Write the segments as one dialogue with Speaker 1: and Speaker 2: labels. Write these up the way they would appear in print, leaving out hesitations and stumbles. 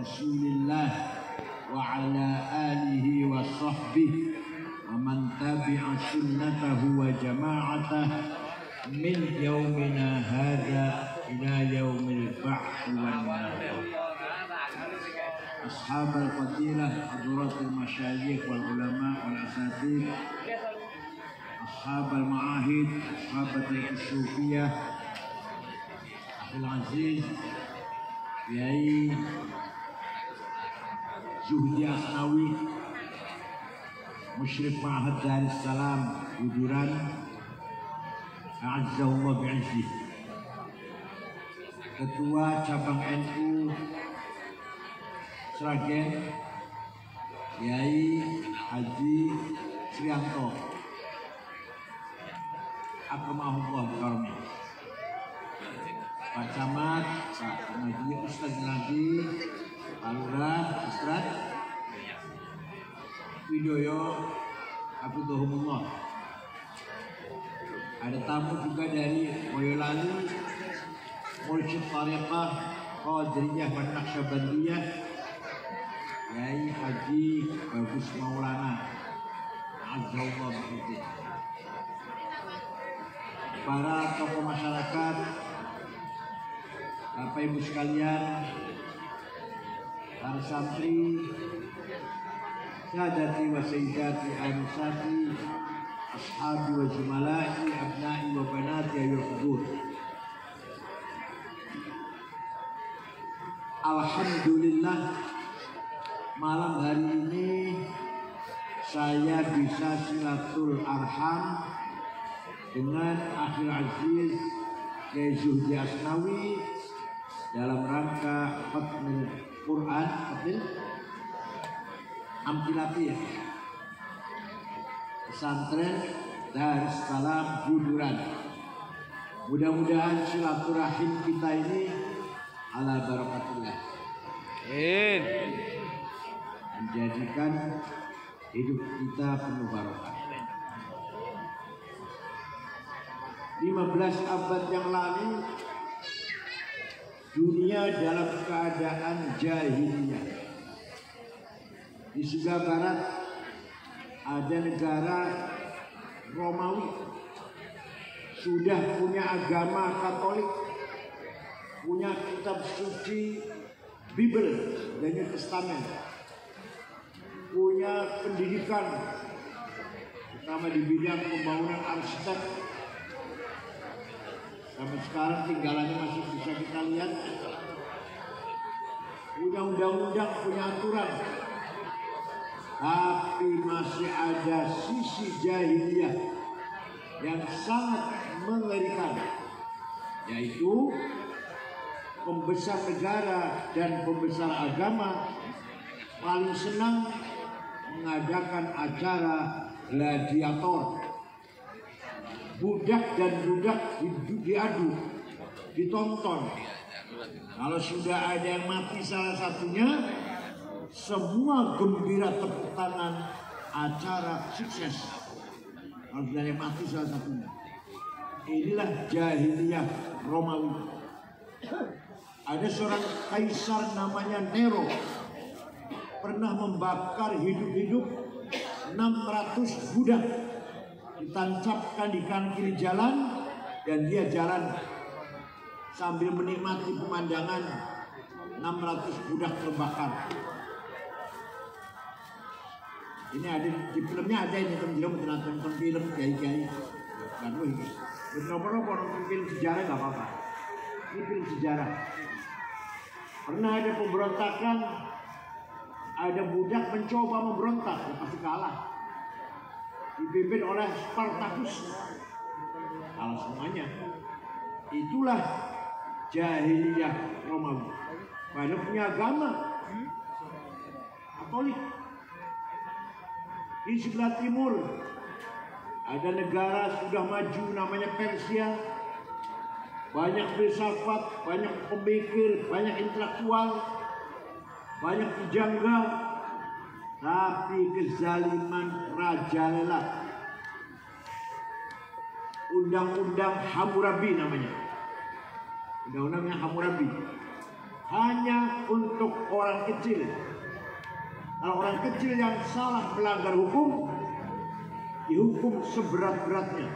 Speaker 1: Rasulillah wa ala alihi wa sahbihi wa man tabi'a sunnatahu wa jama'atah min yaumina hadha ila yaumil ba'thi wan nahar. Ashab al-fadilah, hadirat al-masyayikh wal ulama wal asatid, ashab al-ma'ahid, ashabat al-sufiyah, Abdul Aziz Kiai Zuhdi Asnawi, Musyrif Ma'had Darussalam Bujuran, A'azzahullah bi'izih, Ketua Cabang NU Sragen Kiai Haji Srianto Akamahullah Karmi, Pak Camat, Pak Pengaji, Ustaz Nabi, Pak Lurah, Ustaz Widoyo, Abdullah. Ada tamu juga dari Boyolali, Mursyid Tariqah Qadiriyah wa Naqsyabandiyah, Kiai Haji Bagus Maulana, Azza wa para tokoh masyarakat, Bapak Ibu sekalian, para santri, sadati wa sayyidati anusati, ashabi wa jumalai, abnai wa banati ayul qudur. Alhamdulillah, malam hari ini saya bisa silatul arham dengan Akhil Aziz Kiai Zuhdi Asnawi dalam rangka khatmul Quran, Amtilatif Pesantren Darussalam Bujuran. Mudah-mudahan silaturahim kita ini ala barakatillah, menjadikan hidup kita penuh barokah. 15 abad yang lalu dunia dalam keadaan jahiliyah. Di sebelah barat ada negara Romawi, sudah punya agama Katolik, punya kitab suci Bible dan New Testament, punya pendidikan terutama di bidang pembangunan arsitek. Sampai sekarang tinggalannya masih bisa kita lihat. Punya undang-undang, punya aturan, tapi masih ada sisi jahiliyah yang sangat mengerikan, yaitu pembesar negara dan pembesar agama paling senang mengadakan acara gladiator. Budak dan budak diadu, ditonton. Kalau sudah ada yang mati salah satunya, semua gembira tepuk tangan, acara sukses. Kalau sudah ada yang mati salah satunya. Inilah jahiliyah Romawi. Ada seorang kaisar namanya Nero, pernah membakar hidup-hidup 600 budak, ditancapkan di kanan kiri jalan, dan dia jalan sambil menikmati pemandangan 600 budak terbakar. Ini ada di filmnya, ada ini teman-teman nonton film kiai-kiai. Dan ini benar-benar nonton film sejarah nggak apa-apa. Ini film sejarah. Pernah ada pemberontakan, ada budak mencoba memberontak, ya pasti kalah. Dipimpin oleh Spartacus, kalah semuanya. Itulah jahiliyah Romawi. Pada punya agama Katolik. Di sebelah timur ada negara sudah maju namanya Persia. Banyak filsafat, banyak pemikir, banyak intelektual, banyak pujangga, tapi kezaliman rajalela. Undang-undang Hammurabi namanya. Undang-undangnya Hammurabi. hanya untuk orang kecil. Kalau orang kecil yang salah melanggar hukum, dihukum seberat-beratnya.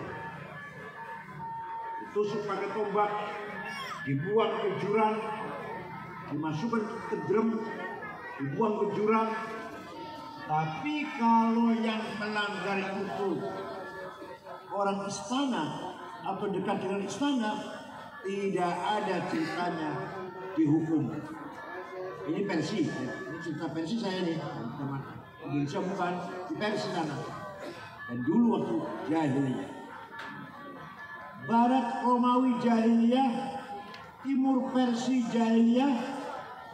Speaker 1: Ditusuk pakai tombak, dibuang ke jurang, dimasukkan ke drum, dibuang ke jurang. Tapi kalau yang melanggar itu orang istana atau dekat dengan istana, tidak ada ceritanya dihukum. Ini versi, ini cerita versi saya nih, teman-teman. Indonesia bukan di versi sana. Dan dulu waktu jahiliyah, Barat Romawi jahiliyah, Timur Persia jahiliyah,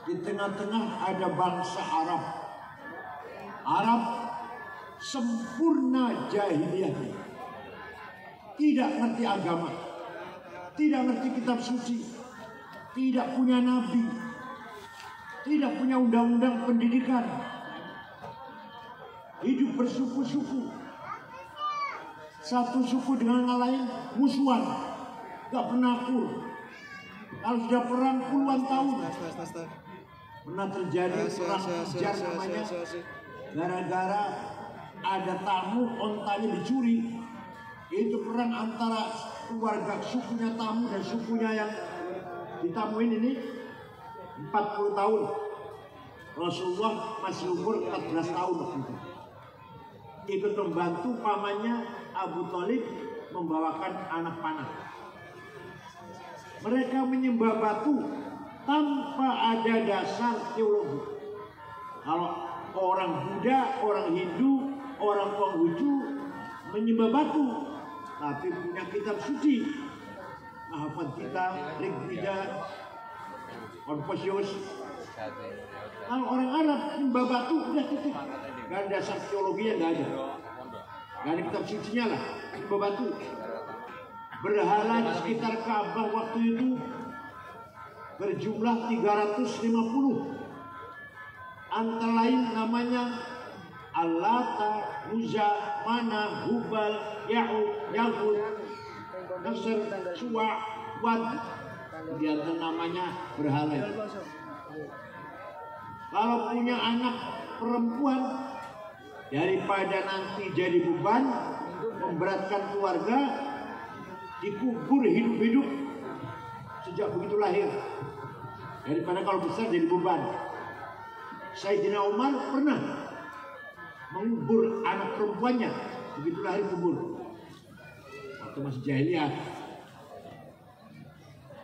Speaker 1: di tengah-tengah ada bangsa Arab. Arab sempurna jahiliyahnya, tidak ngerti agama, tidak ngerti kitab suci, tidak punya nabi, tidak punya undang-undang pendidikan, hidup bersuku-suku, satu suku dengan yang lain musuhan, gak pernah akur. Kalau sudah perang puluhan tahun, pernah terjadi perang Hijaz namanya, gara-gara ada tamu ontanya dicuri. Itu perang antara keluarga sukunya tamu dan sukunya yang ditamuin ini 40 tahun. Rasulullah masih umur 14 tahun waktu itu. Ikut membantu pamannya Abu Thalib membawakan anak panah. Mereka menyembah batu tanpa ada dasar teologi. Kalau orang Buddha, orang Hindu, orang Konghucu menyembah batu, tapi punya kitab suci, Mahabharata, Rig Veda, Confucius. Kalau orang Arab menyembah batu, udah titik. Gak ada dasar teologinya, gak ada. Gak ada kitab sucinya lah, menyembah batu. Berhala di sekitar Ka'bah waktu itu berjumlah 350. Antara lain namanya Al-Lata, Uzza, Mana, Hubal, Ya'ud, Yahud, Nasr, Suwa, Wad. Di antara namanya berhala. Kalau punya anak perempuan, daripada nanti jadi beban, memberatkan keluarga, dikubur hidup-hidup sejak begitu lahir. Daripada kalau besar jadi beban. Sayyidina Umar pernah mengubur anak perempuannya, begitu lahir kubur. Waktu masih jahiliyah.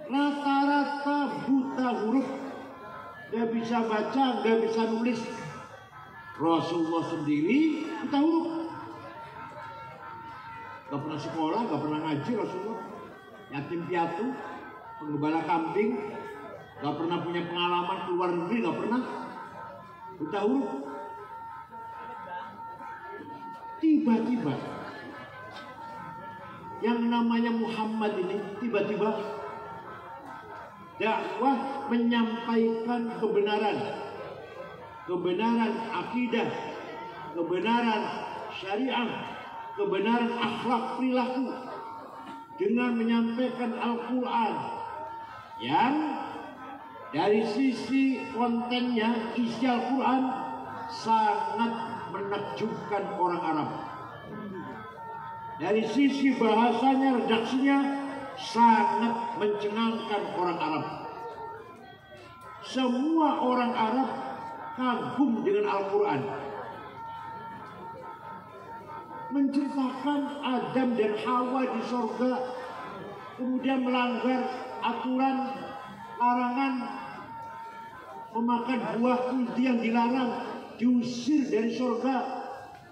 Speaker 1: Rata-rata buta huruf, gak bisa baca, gak bisa nulis. Rasulullah sendiri buta huruf, gak pernah sekolah, gak pernah ngaji. Rasulullah yatim piatu, penggembala kambing, gak pernah punya pengalaman keluar negeri, gak pernah. Buta huruf. Tiba-tiba yang namanya Muhammad ini tiba-tiba dakwah menyampaikan kebenaran, kebenaran akidah, kebenaran syariah, kebenaran akhlak perilaku, dengan menyampaikan Al-Quran yang dari sisi kontennya, isi Al-Quran sangat menakjubkan orang Arab. Dari sisi bahasanya, redaksinya sangat mencengangkan orang Arab. Semua orang Arab kagum dengan Al-Quran. Menceritakan Adam dan Hawa di surga, kemudian melanggar aturan larangan memakan buah kunti yang dilarang, diusir dari surga.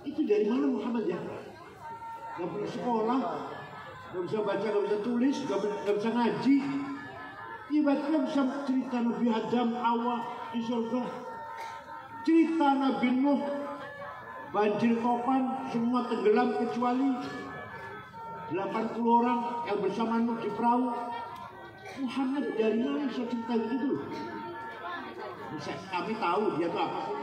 Speaker 1: Itu dari mana Muhammad ya? Gak pernah sekolah, gak bisa baca, gak bisa tulis, gak bisa ngaji. Tiba-tiba bisa cerita Nabi Adam, Hawa di surga. Cerita Nabi Nuh, banjir topan, semua tenggelam kecuali 80 orang yang bersama Nuh di perahu. Muhammad dari mana bisa cerita gitu? Kami tahu dia tuh apa sih?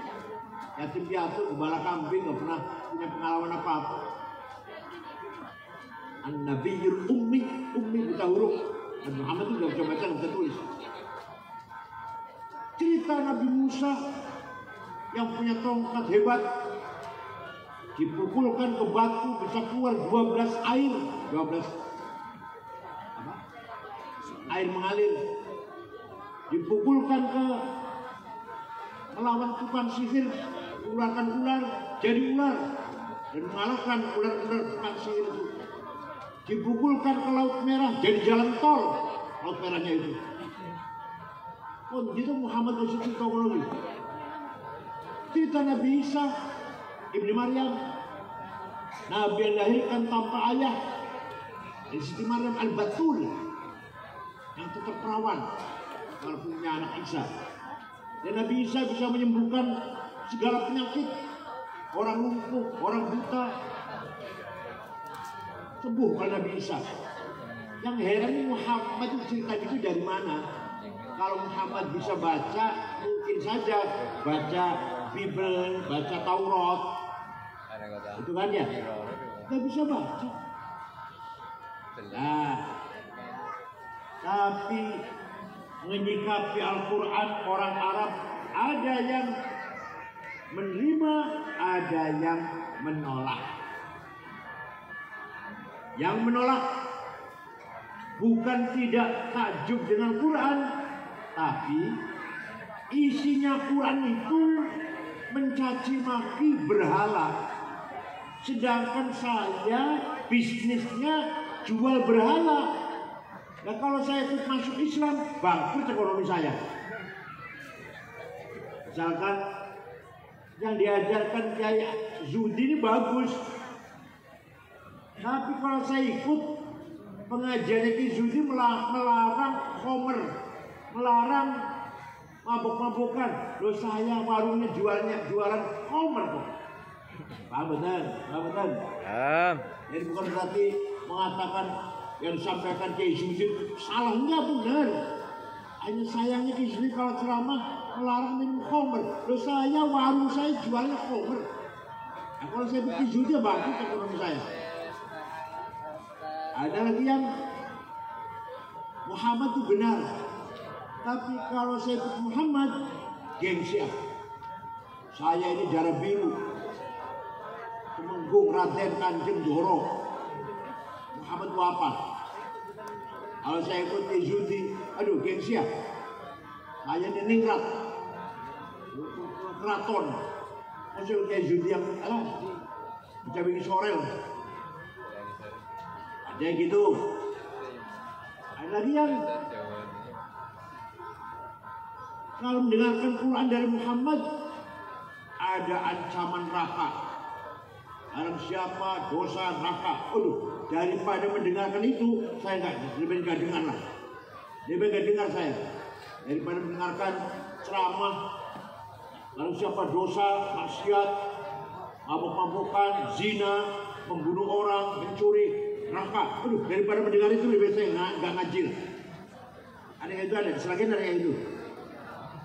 Speaker 1: Yatim piatu, gembala kambing, gak pernah punya pengalaman apa-apa. An-Nabiyyul Ummi, Ummi buta huruf. Dan Muhammad itu gak bisa baca, gak bisa tulis. cerita Nabi Musa yang punya tongkat hebat, dipukulkan ke batu bisa keluar 12 air, 12 apa? Air mengalir. Dipukulkan ke melawan tukang sihir, keluarkan ular jadi ular dan mengalahkan ular-ular tukang sihir itu. Dipukulkan ke Laut Merah jadi jalan tol Laut Merahnya itu. Oh, gitu Muhammad cerita lagi. Cerita Nabi Isa Ibnu Maryam, Nabi yang dilahirkan tanpa ayah, dari Siti Maryam Al-Batul yang tetap perawan kalau punya anak Isa. Dan Nabi Isa bisa menyembuhkan segala penyakit, orang lumpuh, orang buta, sembuh kalau Nabi Isa. Yang heran Muhammad itu cerita itu dari mana? Kalau Muhammad bisa baca, mungkin saja baca Bible, baca Taurat, itu kan ya? Nggak bisa baca. Nah, tapi menyikapi Al-Quran orang Arab ada yang menerima, ada yang menolak. Yang menolak bukan tidak takjub dengan Quran, tapi isinya Quran itu mencaci maki berhala. Sedangkan saya bisnisnya jual berhala. Nah kalau saya ikut masuk Islam, bangkrut ekonomi saya. Misalkan yang diajarkan kayak Zudi ini bagus, tapi kalau saya ikut pengajiannya Ki Zudi melarang khomer, melarang mabuk-mabukan. Loh saya warungnya jualan khomer kok. Paham benar? Paham benar? Jadi bukan berarti mengatakan yang disampaikan Ki Zudi salah, enggak, benar. Hanya sayangnya Ki Zudi kalau ceramah melarang minum khomer. Loh saya warung saya jualnya khomer. Nah, kalau saya bikin Zudi bangkrut ekonomi saya. Ada lagi yang Muhammad itu benar, tapi kalau saya ikut Muhammad gengsi. Saya ini darah biru, Temenggung Raden Kanjeng Doro. Muhammad itu apa? Kalau saya ikut Zudi, aduh gengsi. Saya ini ningrat, keraton. Maksudnya kayak Zudi yang bisa bikin sorel. Ada gitu. Ada lagi yang kalau mendengarkan Quran dari Muhammad ada ancaman neraka. Barang siapa dosa neraka. Aduh, daripada mendengarkan itu saya lebih nggak dengar lah. Lebih nggak dengar saya daripada mendengarkan ceramah. Barang siapa dosa, maksiat, mabuk-mabukan, zina, membunuh orang, mencuri, neraka. Aduh, daripada mendengar itu lebih saya nggak ngaji. Ada yang itu ada, selagi ada yang itu.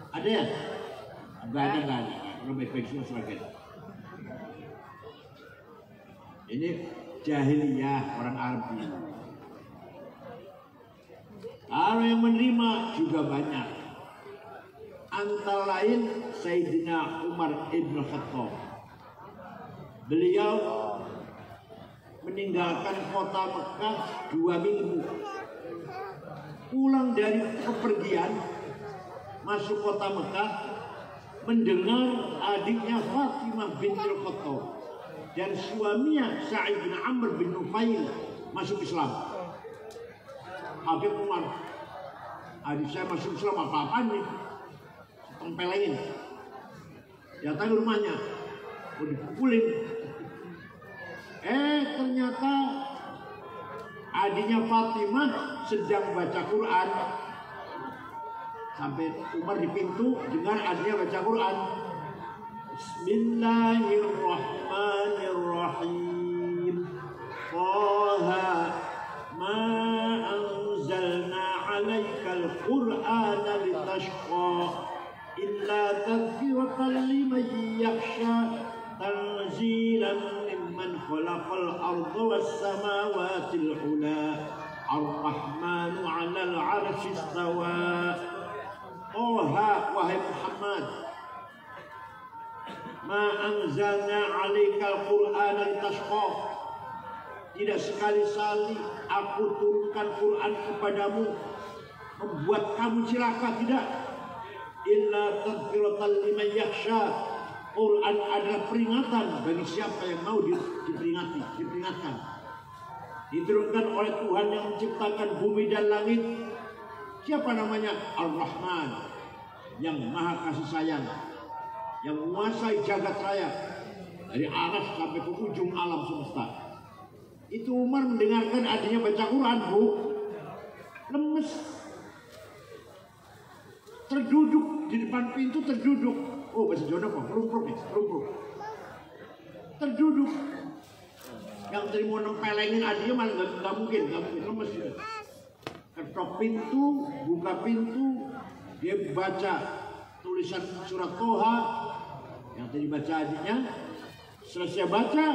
Speaker 1: Ada ya? Nggak ada. Orang baik-baik semua selagi. Ini jahiliyah orang Arab. Kalau yang menerima juga banyak. Antara lain Sayyidina Umar Ibn Khattab. Beliau meninggalkan kota Mekah 2 minggu. Pulang dari kepergian, masuk kota Mekah, mendengar adiknya Fatimah bintul Khattab dan suaminya Sa'id bin Amr bin Nufail masuk Islam. Habib Umar, adik saya masuk Islam, apa-apaan nih? Tempelengin. Datang ke rumahnya, mau dipukulin. Ternyata adiknya Fatimah sedang baca Quran. Sampai Umar di pintu dengar adiknya baca Quran. Bismillahirrahmanirrahim. Taha ma anzalna 'alaikal Qur'ana litashqa illa tadhkiratan liman yakhsha tanzilan mimman khalaqal arda was samawatil 'ula ar-rahmanu 'alal 'arsy istawa. Wahai Muhammad, anzalna 'alaikal qur'ana litashqa. Tidak sekali-kali aku turunkan Quran kepadamu membuat kamu celaka, tidak. Illa tadhkiratan liman yakhsha. Quran adalah peringatan bagi siapa yang mau diperingatkan. Diturunkan oleh Tuhan yang menciptakan bumi dan langit. Siapa namanya? Ar-Rahman, yang maha kasih sayang, yang menguasai jagat raya dari aras sampai ke ujung alam semesta. Itu Umar mendengarkan adanya baca Quran, Bu, lemes, terduduk di depan pintu, terduduk. Oh, bahasa Jawa apa? Rumpruk. Terduduk. Yang tadi mau nempelengin adanya malah nggak mungkin, lemes juga. Ketok pintu, buka pintu, dia baca tulisan surat Toha yang tadi baca adanya. Selesai baca,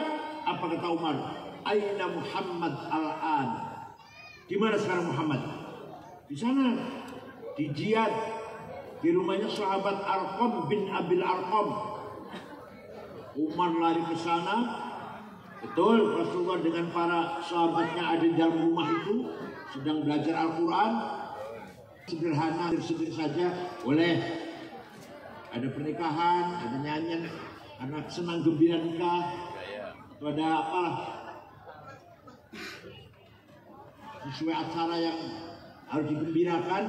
Speaker 1: apa kata Umar? Aina Muhammad al-an. Di mana sekarang Muhammad? Di sana, di Jiyad, di rumahnya sahabat Arqam bin Abil Arqam. Umar lari ke sana. Betul, Rasulullah dengan para sahabatnya ada di dalam rumah itu sedang belajar Al-Quran. Sederhana saja, boleh. Ada pernikahan, ada nyanyian, anak senang gembira nikah, atau ada apa? Sesuai acara yang harus digembirakan,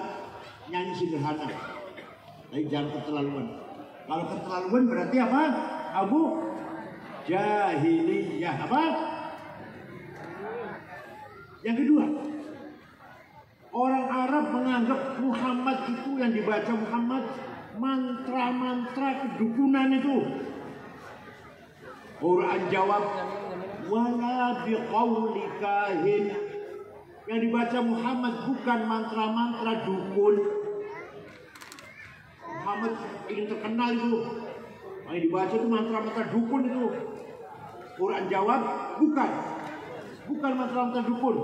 Speaker 1: nyanyi sederhana. Tapi jangan keterlaluan. Kalau keterlaluan berarti apa? Abu jahiliyah. Apa? Yang kedua, orang Arab menganggap Muhammad itu yang dibaca Muhammad mantra-mantra kedukunan itu. Quran jawab, wala biqauli kahin. Yang dibaca Muhammad bukan mantra-mantra dukun. Muhammad ingin terkenal itu. Yang dibaca itu mantra-mantra dukun itu. Quran jawab, bukan mantra-mantra dukun.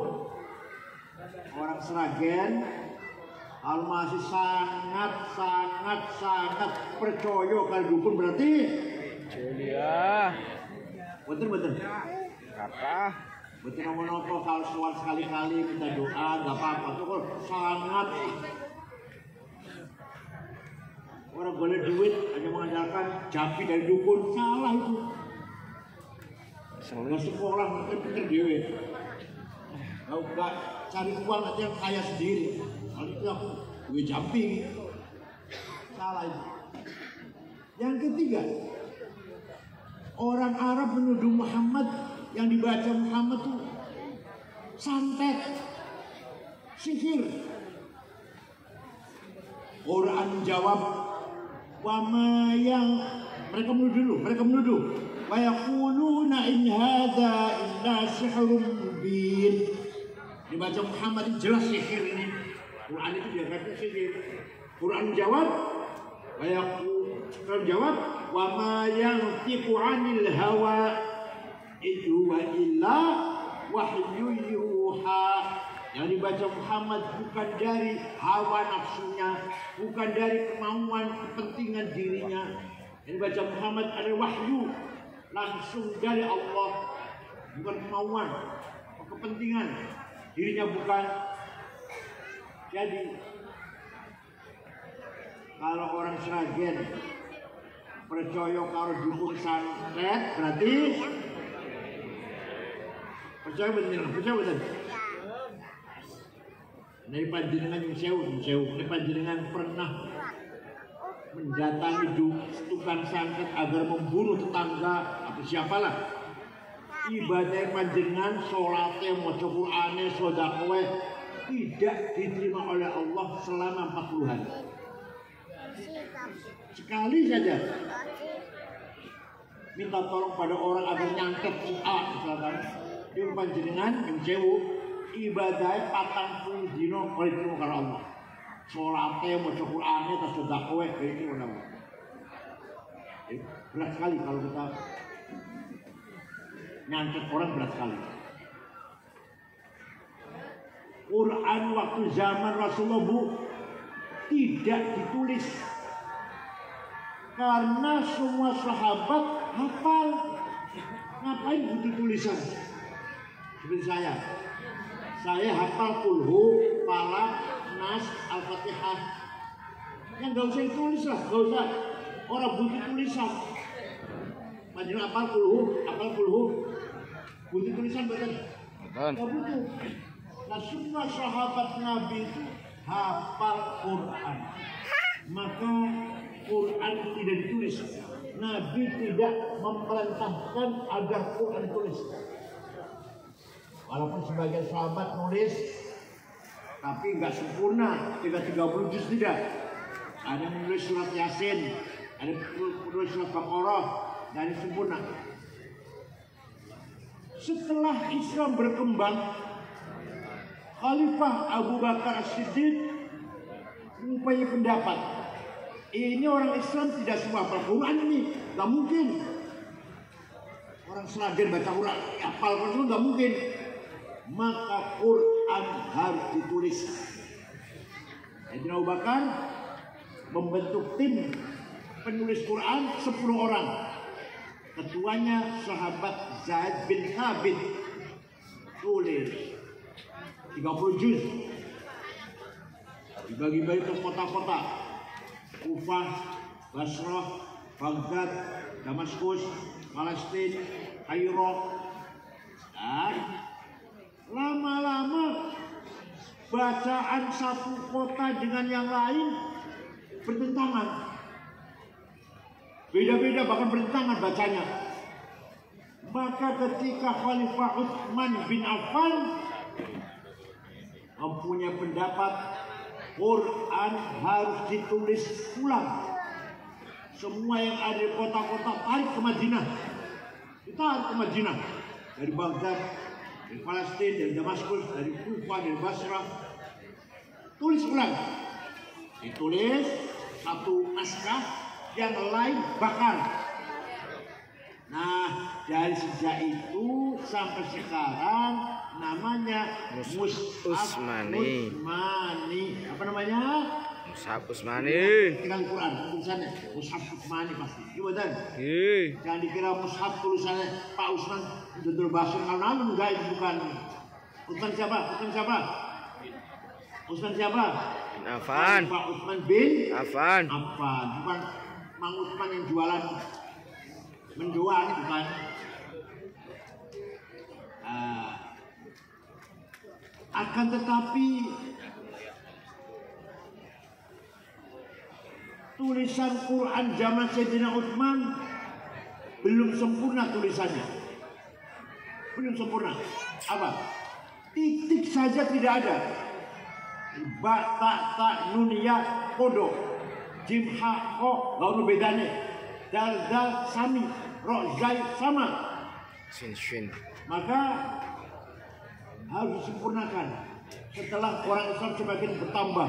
Speaker 1: Orang Sragen kalau masih sangat percaya kalau dukun berarti
Speaker 2: Julia.
Speaker 1: betul.
Speaker 2: Kata.
Speaker 1: Betul nopo kalau soal sekali-kali minta doa nggak apa-apa. Tuh kalau sangat orang boleh duit hanya mengandalkan jampi dari dukun, salah itu. Nggak sekolah pinter dewe. Kau nggak cari uang aja yang kaya sendiri. Kalau itu aku duit jampi, salah itu. Yang ketiga, orang Arab menuduh Muhammad yang dibaca Muhammad itu santet, sihir. Quran menjawab, wama yang mereka menuduh. Wa yaquluna in hadza illa sihrun mubin. Dibaca Muhammad itu jelas sihir ini. Quran itu dia kata sihir. Quran menjawab, wa ma yantiqu 'anil hawa itu wa illa wahyu yuha. Yang dibaca Muhammad bukan dari hawa nafsunya, bukan dari kemauan kepentingan dirinya. Yang dibaca Muhammad adalah wahyu langsung dari Allah, bukan kemauan kepentingan dirinya, bukan. Jadi kalau orang Sragen percaya kalau dukun santet berarti percaya betul. Dari panjenengan yang sewu. Dari panjenengan pernah mendatangi tukang santet agar membunuh tetangga atau siapalah. Ibadah panjenengan, sholatnya, maca Qur'ane, sedekah tidak diterima oleh Allah selama 40 hari. Sekali saja minta tolong pada orang agar nyantet si A misalkan, di panjenengan yang sewu ibadahnya 40 dino oleh diterima karena Allah. Sholatnya, maca Qur'ane, sedekah ini mana? Berat sekali kalau kita nyantet orang, berat sekali. Quran waktu zaman Rasulullah, Bu, tidak ditulis. Karena semua sahabat hafal. Ngapain butuh tulisan? Seperti saya hafal kulhu, falak, nas, al-fatihah. Yang gak usah ditulis lah, gak usah. Orang butuh tulisan. Macam hafal kulhu, butuh tulisan betul? Gak butuh. Nah semua sahabat Nabi itu hafal Quran. Maka Quran tidak ditulis. Nabi tidak memerintahkan agar Quran ditulis. Walaupun sebagian sahabat nulis, tapi nggak sempurna, 30 juz tidak. Ada yang menulis surat Yasin, ada yang menulis surat Baqarah, dari sempurna. Setelah Islam berkembang, Khalifah Abu Bakar As-Siddiq mempunyai pendapat, ini orang Islam tidak semua hafal Quran ini, nggak mungkin. Orang Seragen baca Quran, hafal Quran nggak mungkin. Maka Quran harus ditulis. Sayyidina Abu Bakar membentuk tim penulis Quran 10 orang. Ketuanya sahabat Zaid bin Thabit. Tulis 30 juz. Dibagi-bagi ke kota-kota. Kufah, Basrah, Baghdad, Damaskus, Palestina, Kairo. Dan lama-lama bacaan satu kota dengan yang lain bertentangan. Beda-beda bahkan bertentangan bacanya. Maka ketika Khalifah Utsman bin Affan mempunyai pendapat Quran harus ditulis ulang. Semua yang ada di kota-kota tarik ke Madinah. Ditarik ke Madinah. Dari Baghdad, dari Palestina, dari Damaskus, dari Kufah, dari Basrah. Tulis ulang. Ditulis satu naskah, yang lain bakar. Nah, dari sejak itu sampai sekarang namanya Mushaf Utsmani. Apa namanya?
Speaker 2: Mushaf Utsmani.
Speaker 1: Tinggal Quran tulisannya Mushaf Utsmani pasti. Gimana? Jangan dikira Mushaf tulisannya Pak Utsman Dudul Basir Alun enggak, itu bukan. Utsman siapa? Utsman siapa?
Speaker 2: Affan.
Speaker 1: Pak Utsman bin
Speaker 2: Affan.
Speaker 1: Bukan Mang Utsman yang jualan menjual, bukan. Akan tetapi tulisan Quran zaman Sayyidina Utsman belum sempurna tulisannya. Belum sempurna. Apa? Titik saja tidak ada. Ba, ta, ta, nun, ya, kodo. Jim, ha, ko, gak ada bedanya. Dal, dal, sami. Ro, zai, sama.
Speaker 2: Shin.
Speaker 1: Maka harus disempurnakan. Setelah orang Islam semakin bertambah,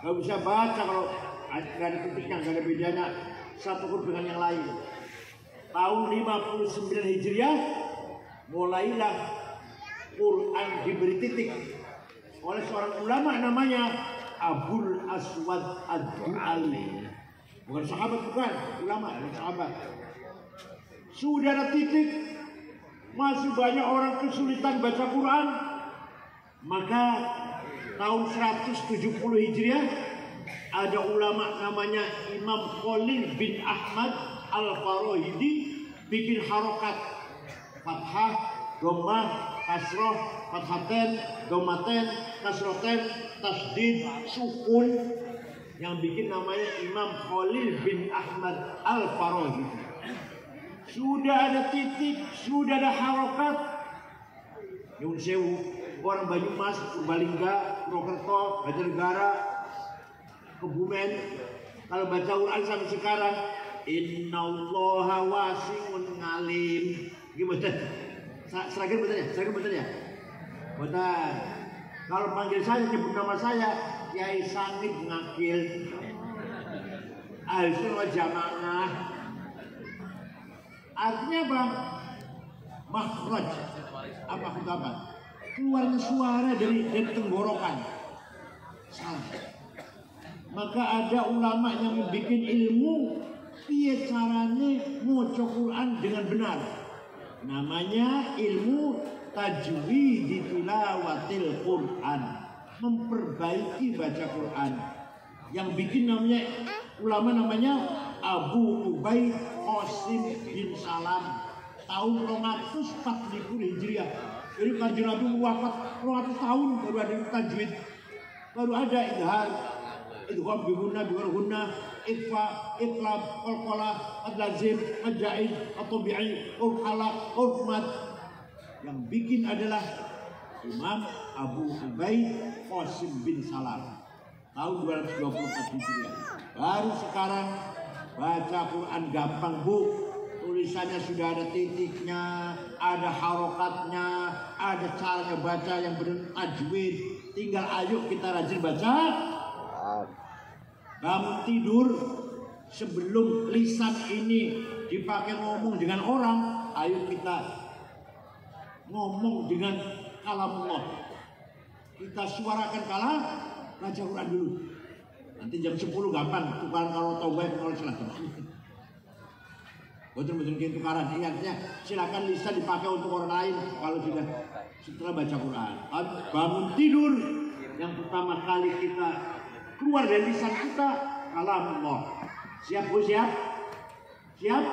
Speaker 1: gak bisa baca kalau gak ada titiknya, gak ada bedanya satu huruf dengan yang lain. Tahun 59 Hijriah mulailah Quran diberi titik oleh seorang ulama namanya Abul Aswad Ad-Du'ali. Bukan sahabat, bukan ulama, bukan sahabat. Sudah ada titik, masih banyak orang kesulitan baca Quran. Maka tahun 170 Hijriah ada ulama namanya Imam Khalil bin Ahmad Al-Farahidi bikin harokat fathah, dhammah, kasroh, fathaten, dhammaten, kasroten, tasdid, sukun, yang bikin namanya Imam Khalil bin Ahmad Al-Farahidi. Sudah ada titik, sudah ada harokat. Nyun Sewu, orang Banyumas, Purbalingga, Purwokerto, Banjarnegara, Kebumen. Kalau baca Quran sampai sekarang, Innallaha wasi'un alim. Gimana? Seragen betul ya? Betul. Kalau panggil saya, nyebut nama saya, Kiai Sangit Ngakil. Al-Sunnah Jamaah. Artinya apa? Makhraj. Apa? Keluarnya suara dari tenggorokan. Salah. Maka ada ulama yang membuat ilmu piye carane maca Quran dengan benar. Namanya ilmu tajwid tilawatil Quran, memperbaiki baca Quran. Yang bikin namanya ulama namanya Abu Ubaid Qasim bin Salam tahun 240 Hijriah. Jadi Kanjeng Nabi wafat 200 tahun baru ada tajwid, baru ada idhar, idgham bi gunna bi gunna, ikfa, iqlab, qalqalah, ad-lazim, ad-jaiz, at-tabi'i, urqala, urqmat. Yang bikin adalah Imam Abu Ubaid Qasim bin Salam tahun 224 Hijriah. Baru sekarang baca Quran gampang, Bu. Tulisannya sudah ada titiknya, ada harokatnya, ada caranya baca yang benar tajwid. Tinggal ayo kita rajin baca. Bangun tidur sebelum lisan ini dipakai ngomong dengan orang, ayo kita ngomong dengan kalam Allah. Kita suarakan kalam, baca Quran dulu. Nanti jam 10 gampang tukaran kalau tahu baik kalau silakan. Betul-betul kayak tukaran. Ingatnya silakan lisan dipakai untuk orang lain kalau sudah setelah baca Quran. Bangun tidur yang pertama kali kita keluar dari lisan kita kalam Allah. Siap Bu, siap? Siap?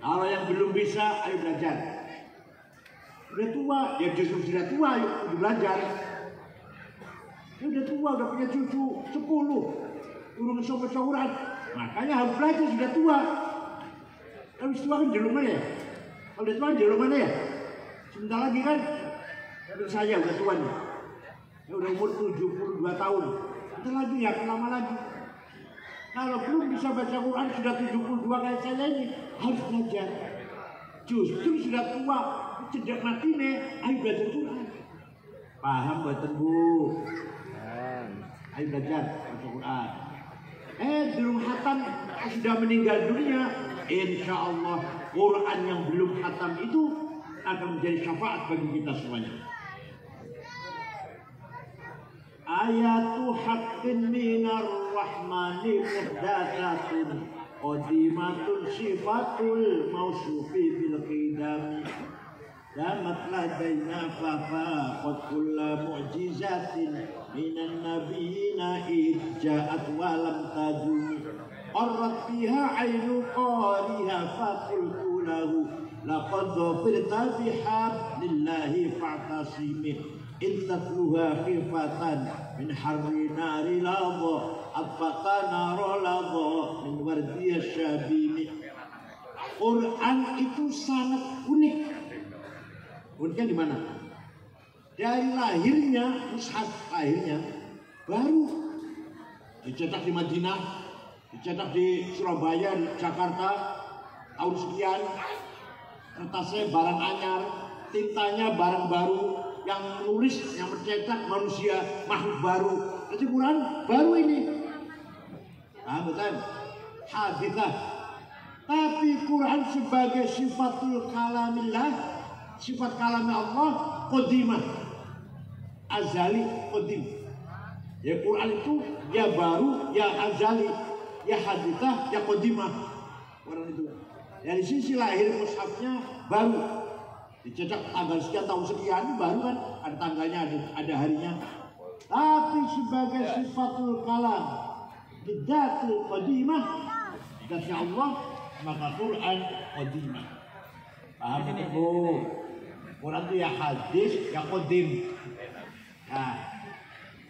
Speaker 1: Kalau yang belum bisa, ayo belajar. Udah tua, ya justru sudah tua, ayo belajar. Dia udah tua, udah punya cucu 10, urung sobat Quran. Makanya harus belajar, sudah tua. Habis tua kan jalur mana ya? Kalau udah tua jalur mana ya? Sebentar lagi kan? Menurut saya udah tua nih. Ya udah umur 72 tahun. Sebentar lagi ya, lama lagi. Kalau belum bisa baca Quran sudah 72 kayak saya ini, harus belajar. Justru sudah tua, cedek mati nih, ayo belajar Quran. Paham betul Bu? Ayo belajar baca Quran. Belum khatam sudah meninggal dunia, insya Allah Quran yang belum khatam itu akan menjadi syafaat bagi kita semuanya. Ayatu haqqin minar rahmani muhdatsatun qadimatun sifatul mausufi bil qidam damat ladaina fafaqat kulla mu'jizatin minan nabiyina ija'at walam tadum qarrat biha aynu qariha faqultu lahu laqad dhafirta bihablillahi fa'tasimih intatluha khifatan min harri nari ladha atfaka nara ladha min wardiyah syabini. Quran itu sangat unik. Uniknya di mana? Dari lahirnya, mushaf lahirnya baru dicetak di Madinah, dicetak di Surabaya, di Jakarta tahun sekian. Kertasnya barang anyar, tintanya barang baru, yang nulis, yang mencetak manusia makhluk baru. Jadi Quran baru ini. Betul. Hadithah. Tapi Quran sebagai sifatul kalamillah, sifat kalamnya Allah, qadimah, azali, qadim. Ya Quran itu ya baru, ya azali, ya hadithah, ya qadimah. Quran itu. Dari sisi lahir mushafnya baru. Dicetak tanggal sekian tahun sekian baru kan ada tanggalnya, ada harinya. Tapi sebagai sifatul kalam, bidatul qadimah, bidatnya Allah, maka Quran qadimah. Paham Bu? Quran itu ya hadis, ya qadim. Nah,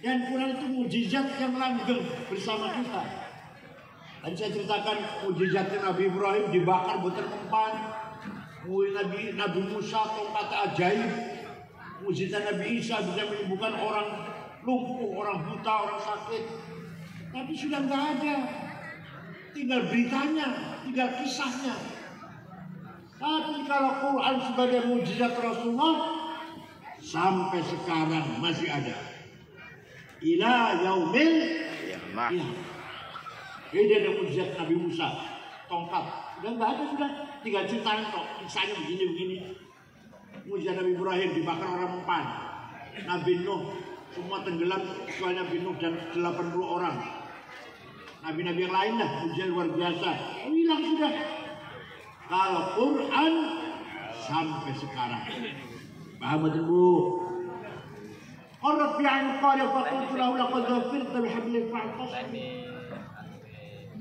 Speaker 1: dan Quran itu mujizat yang langgeng bersama kita. Dan saya ceritakan mujizatnya Nabi Ibrahim dibakar butir mempan. Nabi Musa tongkat ajaib, mujizat Nabi Isa bisa menyembuhkan orang lumpuh, orang buta, orang sakit. Tapi sudah nggak ada, tinggal beritanya, tinggal kisahnya. Tapi kalau Quran sebagai mujizat Rasulullah sampai sekarang masih ada. Ila yaumil qiyamah. Ini ada mujizat Nabi Musa, tongkat. Udah nggak ada, sudah tinggal ceritain kok kisahnya begini-begini. Mujizat Nabi Ibrahim dibakar orang mempan. Nabi Nuh semua tenggelam kecuali Nabi Nuh dan 80 orang. Nabi-nabi yang lain lah, ujian luar biasa. Hilang sudah. Kalau Quran sampai sekarang. Paham betul Bu? Orang yang qala faqultu lahu laqad dhafirta bihablil fa'tas.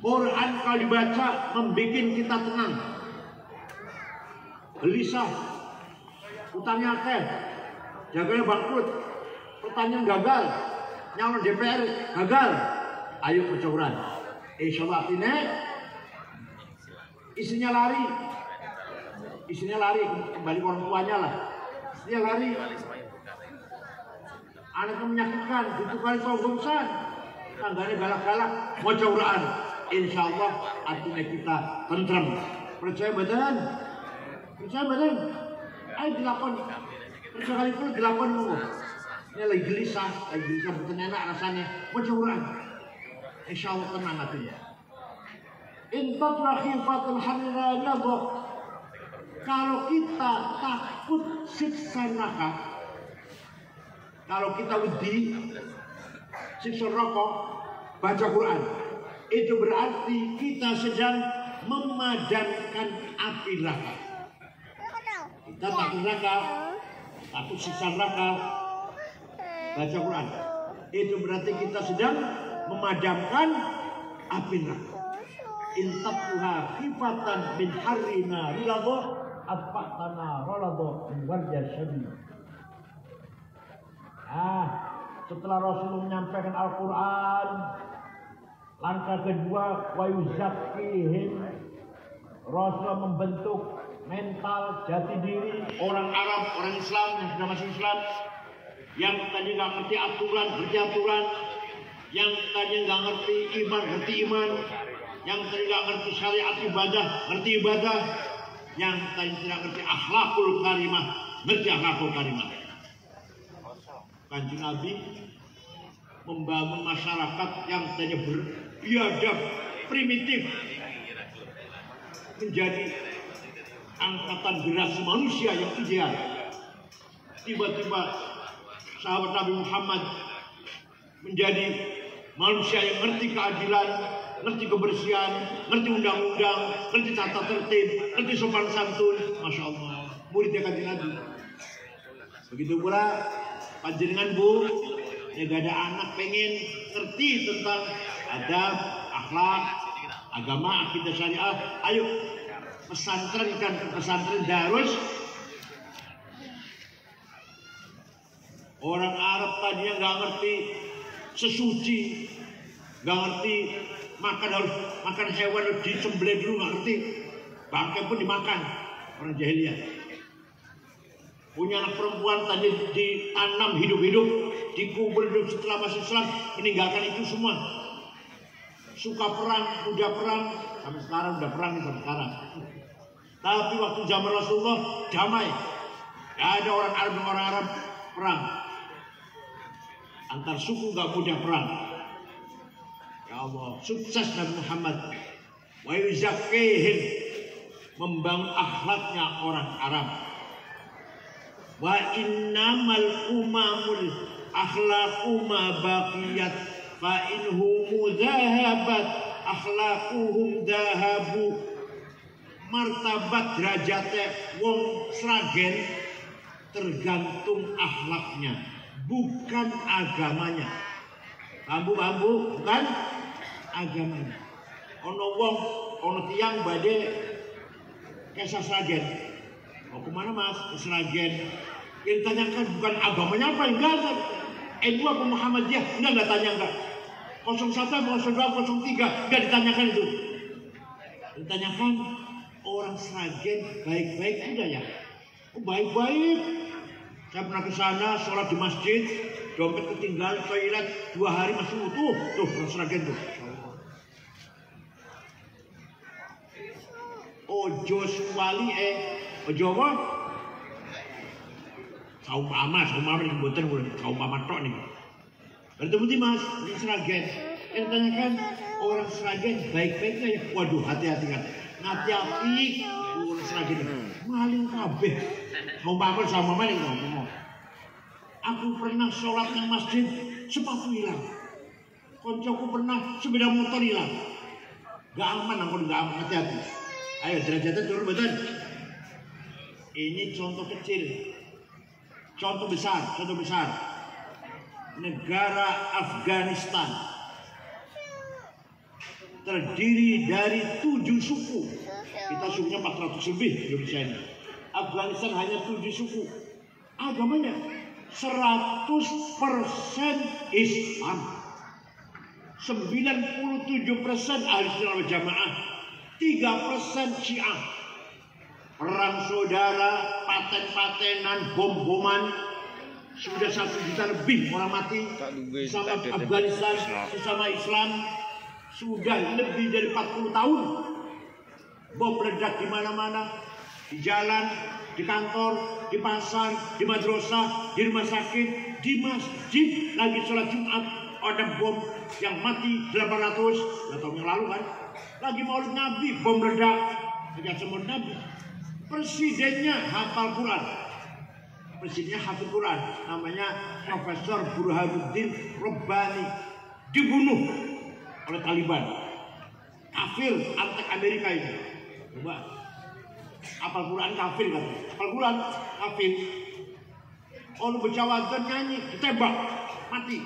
Speaker 1: Quran kalau dibaca membuat kita tenang. Gelisah. Utangnya akeh. Jaganya bangkrut. Pertanyaan gagal. Nyalon DPR gagal. Ayo baca Quran. Insyaallah ini isinya lari. Isinya lari kembali ke orang tuanya lah. Isinya lari. Anaknya menyakitkan, ditukari sama gomsan. Tangganya galak-galak, baca Quran. Insyaallah hatinya kita tentrem. Percaya badan. Percaya badan. Ayo dilakon. Percaya kali pun dilakon dulu. Ini lagi gelisah betul enak rasanya. Baca Quran. Insyaallah tenang hatinya. Intat rakhifatul harira nadhah. Kalau kita takut siksa neraka, kalau kita wedi siksa neraka, baca Quran. Itu berarti kita sedang memadamkan api neraka. Kita takut neraka, takut siksa neraka, baca Quran. Itu berarti kita sedang memadamkan api neraka. Intabtuha khifatan min harrina rilado atfatana rolado warja syadi. Setelah Rasulullah menyampaikan Al-Quran, langkah kedua wa yuzakkihim. Rasulullah membentuk mental jati diri orang Arab, orang Islam yang sudah masuk Islam, yang tadi nggak ngerti aturan, ngerti aturan, yang tadi nggak ngerti iman, ngerti iman, yang tadi nggak ngerti syariat ibadah, ngerti ibadah, yang tadi tidak ngerti akhlakul karimah, ngerti akhlakul karimah. Kanjeng Nabi membangun masyarakat yang tadinya berbiadab, primitif, menjadi angkatan generasi manusia yang ideal. Tiba-tiba sahabat Nabi Muhammad menjadi manusia yang ngerti keadilan, ngerti kebersihan, ngerti undang-undang, ngerti tata tertib, ngerti sopan santun. Masya Allah, muridnya Kanjeng Nabi. Begitu pula panjenengan Bu, ya gak ada anak pengen ngerti tentang adab, akhlak, agama, akidah syariah. Ayo pesantrenkan ke pesantren Darus. Orang Arab tadinya nggak ngerti sesuci, nggak ngerti makan harus makan hewan harus disembelih dulu, nggak ngerti. Bangkai pun dimakan orang jahiliyah. Punya anak perempuan tadi ditanam hidup-hidup, dikubur hidup setelah masuk Islam, meninggalkan itu semua. Suka perang, mudah perang, sampai sekarang udah perang sampai sekarang. Tapi waktu zaman Rasulullah damai, gak ada orang Arab dan orang Arab perang. Antar suku gak mudah perang. Ya Allah, sukses Nabi Muhammad. Wa yuzakkihim, membangun akhlaknya orang Arab. Wa innamal umamul akhlaqu ma baqiyat fa inhum dhahabat akhlaquhum dhahabu. Martabat derajatnya wong sragen tergantung akhlaknya, bukan agamanya. Bambu-bambu bukan agamanya. Ono wong, ono tiang badhe kesah sragen. Mau kemana Mas? Ke Sragen. Yang ditanyakan bukan agamanya apa, enggak ada. NU apa Muhammadiyah? Enggak tanya enggak. 01, 02, 03, enggak ditanyakan itu. Ditanyakan orang Sragen baik-baik tidak ya? Oh baik-baik. Saya pernah ke sana sholat di masjid, dompet ketinggalan, toilet 2 hari masih utuh. Tuh orang Sragen tuh. Ojo suwali ojo apa? Saumpama ini mboten saumpama tok nih. Bertemu Mas, ini Sragen. Yang tanyakan orang Sragen baik-baiknya ya. Waduh, hati-hati kan. Hati-hati orang Sragen maling kabeh. Saumpama sama maling ngomong. Aku pernah sholat di masjid, sepatu hilang. Koncoku pernah sepeda motor hilang. Gak aman, ampun gak aman, hati-hati. Ayo derajatnya turun betul. Ini contoh kecil. Contoh besar, contoh besar. Negara Afghanistan terdiri dari 7 suku. Kita sukunya 400 lebih Indonesia ini. Afghanistan hanya 7 suku. Agamanya 100% Islam. 97% ahli sunnah wal jamaah, 3% Syiah. Perang saudara, paten-patenan, bom-boman, sudah 1 juta lebih orang mati sama Afghanistan, sesama Islam, sudah lebih dari 40 tahun. Bom meledak di mana-mana, di jalan, di kantor, di pasar, di madrasah, di rumah sakit, di masjid, lagi sholat Jumat, ada bom yang mati 800 tahun yang lalu kan. Lagi maulid Nabi, bom meledak, tidak semua Nabi. Presidennya hafal Quran. Presidennya hafal Quran, namanya Profesor Burhanuddin Rabbani, dibunuh oleh Taliban. Kafir, antek Amerika ini. Coba, hafal Quran kafir kan? Hafal Quran kafir. Orang bercawadan nyanyi, ditembak, mati.